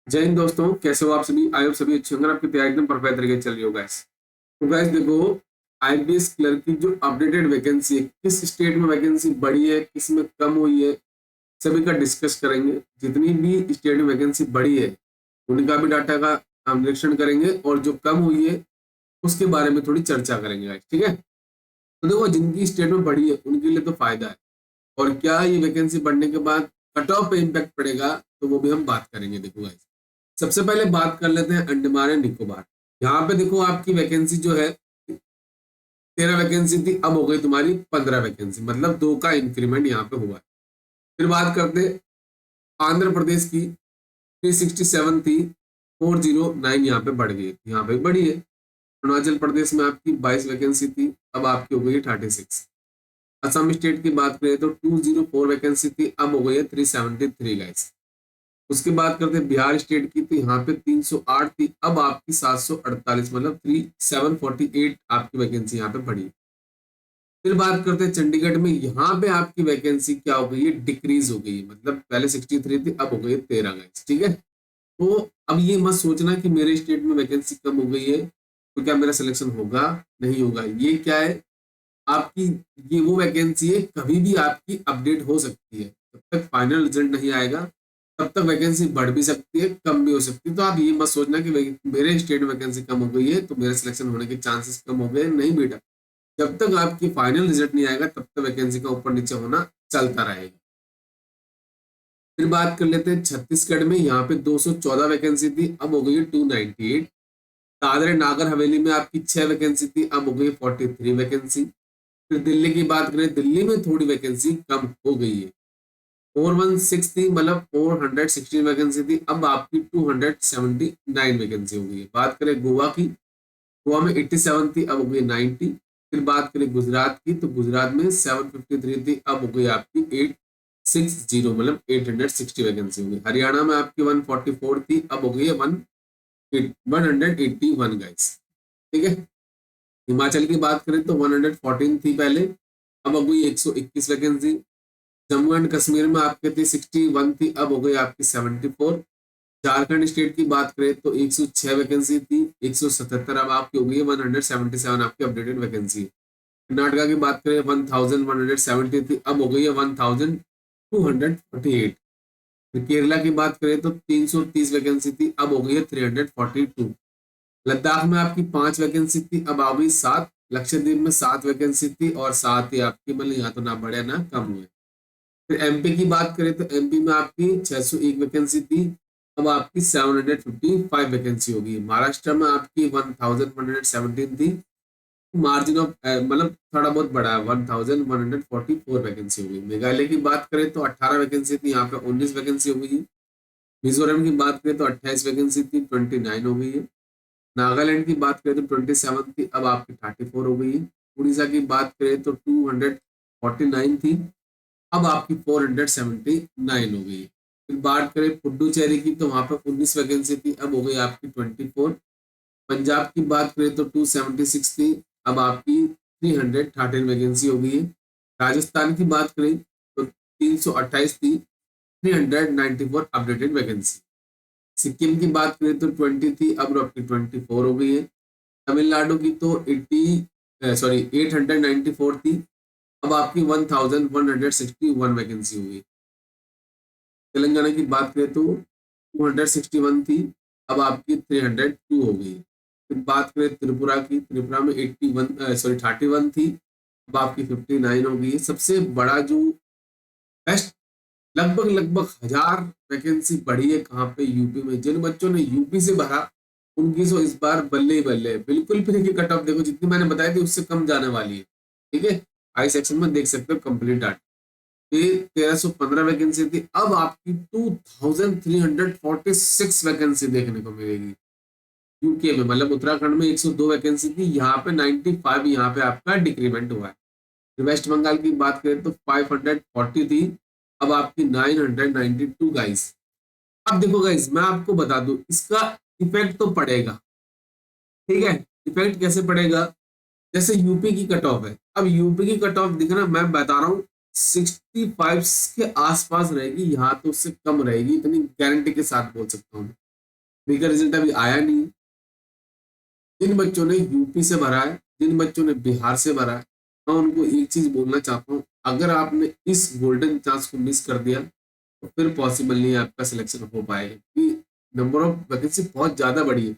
जय हिंद दोस्तों, कैसे हो आप सभी। आई होप सभी अच्छे होंगे। आपकी तैयारी एकदम परफेक्ट तरीके से चल रही हो गाइस। तो गाइस देखो, आईपीएस क्लर्क की जो अपडेटेड वैकेंसी है, किस स्टेट में वैकेंसी बढ़ी है, किस में कम हुई है, सभी का डिस्कस करेंगे। जितनी भी स्टेट में वैकेंसी बढ़ी है उनका भी डाटा का हम निरीक्षण करेंगे, और जो कम हुई है उसके बारे में थोड़ी चर्चा करेंगे गाइस, ठीक है। तो देखो, जिनकी स्टेट में बढ़ी है उनके लिए तो फायदा है, और क्या ये वैकेंसी बढ़ने के बाद कट ऑफ पे इम्पैक्ट पड़ेगा, तो वो भी हम बात करेंगे। देखो गाइस, सबसे पहले बात कर लेते हैं अंडमान एंड निकोबार। यहाँ पे देखो, आपकी वैकेंसी जो है 13 वैकेंसी थी, अब हो गई तुम्हारी 15 वैकेंसी, मतलब 2 का इंक्रीमेंट यहाँ पे हुआ है। फिर बात करते हैं आंध्र प्रदेश की। 367 थी, 409 यहाँ पे बढ़ गई, यहाँ पे बढ़ी है। अरुणाचल प्रदेश में आपकी 22 वैकेंसी थी, अब आपकी हो गई है 36। असम स्टेट की बात करें तो 204 वैकेंसी थी, अब हो गई है 373 गाइस। उसके बाद करते हैं बिहार स्टेट की, तो यहाँ पे 308 थी, अब आपकी 748, मतलब 3748 आपकी वैकेंसी यहाँ पे बढ़ी। फिर बात करते हैं चंडीगढ़ में, यहाँ पे आपकी वैकेंसी क्या हो गई है, डिक्रीज हो गई है, मतलब पहले 63 थी, अब हो गई है 13 गाइस, ठीक है। तो अब ये मत सोचना कि मेरे स्टेट में वैकेंसी कम हो गई है तो क्या मेरा सिलेक्शन होगा, नहीं होगा। ये क्या है, आपकी ये वो वैकेंसी है, कभी भी आपकी अपडेट हो सकती है। जब तक फाइनल रिजल्ट नहीं आएगा तब तक वैकेंसी बढ़ भी सकती है, कम भी हो सकती है। तो आप ये मत सोचना कि मेरे स्टेट में वैकेंसी कम हो गई है तो मेरे सिलेक्शन होने के चांसेस कम हो गए। नहीं बेटा, जब तक आपकी फाइनल रिजल्ट नहीं आएगा तब तक वैकेंसी का ऊपर नीचे होना चलता रहेगा। फिर बात कर लेते हैं छत्तीसगढ़ में, यहाँ पे 214 वैकेंसी थी, अब हो गई है 298। दादरा नागर हवेली में आपकी 6 वैकेंसी थी, अब हो गई 43 वैकेंसी। फिर दिल्ली की बात करें, दिल्ली में थोड़ी वैकेंसी कम हो गई है। 416 थी, मतलब 416 वैकेंसी थी, अब आपकी 279 वैकेंसी हो गई है। बात करें गोवा की, गोवा में 87 थी, अब हो गई 90। फिर बात करें गुजरात की, तो गुजरात में 753 थी, अब हो गई आपकी 860, मतलब 860 वैकेंसी हो गई। हरियाणा में आपकी 144 थी, अब हो गई है 181 गाइस, ठीक है। हिमाचल की बात करें तो 114 थी पहले, अब हो गई 121 वैकेंसी। जम्मू एंड कश्मीर में आपके थी 61 थी, अब हो गई आपकी 74। झारखंड स्टेट की बात करें तो 106 वैकेंसी थी, 177 अब आपकी हो गई है 177 आपकी अपडेटेड वैकेंसी। कर्नाटका की बात करें 1170 थी, अब हो गई है 1248। फिर केरला की बात करें तो 330 वैकेंसी थी, अब हो गई है 342। लद्दाख में आपकी 5 वैकेंसी थी, अब आ गई 7। लक्षद्वीप में 7 वैकेंसी थी, और 7 ही आपकी, मतलब यहाँ तो ना बढ़े ना कम हुए। फिर एमपी की बात करें तो एमपी में आपकी 601 वैकेंसी थी, अब आपकी 755 वैकेंसी होगी। महाराष्ट्र में आपकी 1117 थी, मार्जिन ऑफ मतलब थोड़ा बहुत बड़ा है, 1144 वैकेंसी होगी। मेघालय की बात करें तो 18 वैकेंसी थी, यहाँ पे 19 वैकेंसी हो गई है। मिजोरम की बात करें तो 28 वैकेंसी थी, 29 हो गई है। नागालैंड की बात करें तो 27 थी, अब आपकी 34 हो गई है। उड़ीसा की बात करें तो 249 थी, अब आपकी 479 हो गई। फिर बात करें पुडुचेरी की, तो वहां पर 19 वैकेंसी थी, अब हो गई आपकी 24। पंजाब की बात करें तो 276 थी, अब आपकी 313 वैकेंसी हो गई है। राजस्थान की बात करें तो 328 थी, 394 अपडेटेड वैकेंसी। सिक्किम की बात करें तो 20 थी, अब आपकी 24 हो गई है। तमिलनाडु की तो 894 थी, अब आपकी 1161 वैकेंसी हुई। तेलंगाना की बात करें तो 261 थी, अब आपकी 302 हो गई। फिर बात करें त्रिपुरा की, त्रिपुरा में 31 थी, अब आपकी 59 हो गई है। सबसे बड़ा जो बेस्ट, लगभग लगभग 1000 वैकेंसी बढ़ी है कहाँ पे, यूपी में। जिन बच्चों ने यूपी से भरा उनकी तो इस बार बल्ले ही बल्ले है। बिल्कुल भी देखिए, कट ऑफ देखो जितनी मैंने बताई थी उससे कम जाने वाली है, ठीक है। आई सेक्शन में देख सकते हो कंप्लीट डाटा। ये 1315 वैकेंसी थी, अब आपकी 2346 वैकेंसी देखने को मिलेगी यूके में। मतलब उत्तराखंड में 102 वैकेंसी थी, यहाँ पे 95 यहाँ पे आपका डिक्रीमेंट हुआ है। वेस्ट बंगाल की बात करें तो 540 थी, अब आपकी 992 गाइस। अब देखो गाइस, मैं आपको बता दूं इसका इफेक्ट तो पड़ेगा, ठीक है। इफेक्ट कैसे पड़ेगा, जैसे यूपी की कट ऑफ है, अब यूपी की कट ऑफ दिखना, मैं बता रहा हूँ 65 के आसपास रहेगी, यहाँ तो उससे कम रहेगी, इतनी गारंटी के साथ बोल सकता हूँ। बी का रिजल्ट अभी आया नहीं। जिन बच्चों ने यूपी से भरा है, जिन बच्चों ने बिहार से भरा है, मैं उनको एक चीज बोलना चाहता हूँ, अगर आपने इस गोल्डन चांस को मिस कर दिया तो फिर पॉसिबल नहीं है आपका सिलेक्शन हो पाएगा, क्योंकि नंबर ऑफ वैकेंसी बहुत ज्यादा बड़ी है।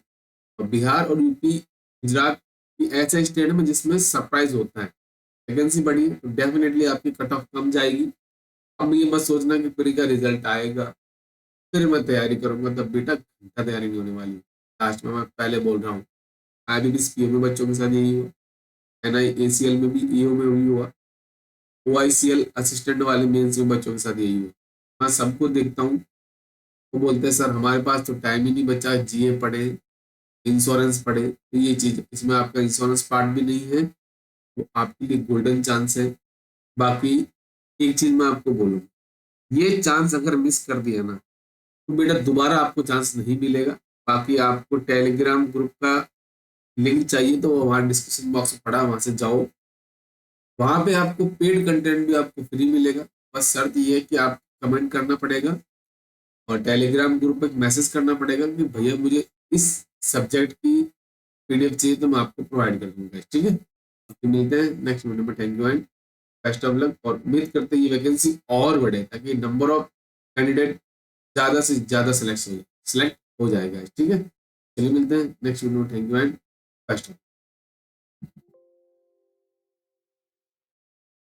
और बिहार और यूपी, गुजरात की ऐसे स्टेट में जिसमें सरप्राइज होता है, वैकेंसी बड़ी है तो डेफिनेटली आपकी कट ऑफ कम जाएगी। अब ये मत सोचना कि प्री का रिजल्ट आएगा फिर मैं तैयारी करूंगा, तब बेटा घंटा तैयारी नहीं होने वाली। लास्ट में मैं पहले बोल रहा हूँ, IBPS पीओ में बच्चों के साथ यही हुआ, NIACL में भी ईओ में हुई हुआ, OICL असिस्टेंट वाले मेंस में बच्चों के साथ यही हुआ। मैं सबको देखता हूँ, वो बोलते हैं सर हमारे पास तो टाइम ही नहीं बचा, GA पढ़े, इंश्योरेंस पढ़े, तो ये चीज इसमें आपका इंश्योरेंस पार्ट भी नहीं है, तो आपके लिए गोल्डन चांस है। बाकी एक चीज मैं आपको बोलूँ, ये चांस अगर मिस कर दिया ना तो बेटा दोबारा आपको चांस नहीं मिलेगा। बाकी आपको टेलीग्राम ग्रुप का लिंक चाहिए तो वहाँ डिस्क्रिप्शन बॉक्स में पड़ा, वहां से जाओ, वहां पे आपको पेड कंटेंट भी आपको फ्री मिलेगा। बस शर्त ये है कि आप कमेंट करना पड़ेगा और टेलीग्राम ग्रुप पे मैसेज करना पड़ेगा कि भैया मुझे इस सब्जेक्ट की PDF चाहिए, तो मैं आपको प्रोवाइड कर दूंगा, ठीक है। तो मिलते हैं नेक्स्ट वीडियो में, thank you and best of luck. और उम्मीद करते हैं ये वैकेंसी और बढ़े ताकि नंबर ऑफ कैंडिडेट ज्यादा से ज्यादा सिलेक्ट हो जाएगा, ठीक है। चलिए मिलते हैं नेक्स्ट वीडियो में, thank you and best of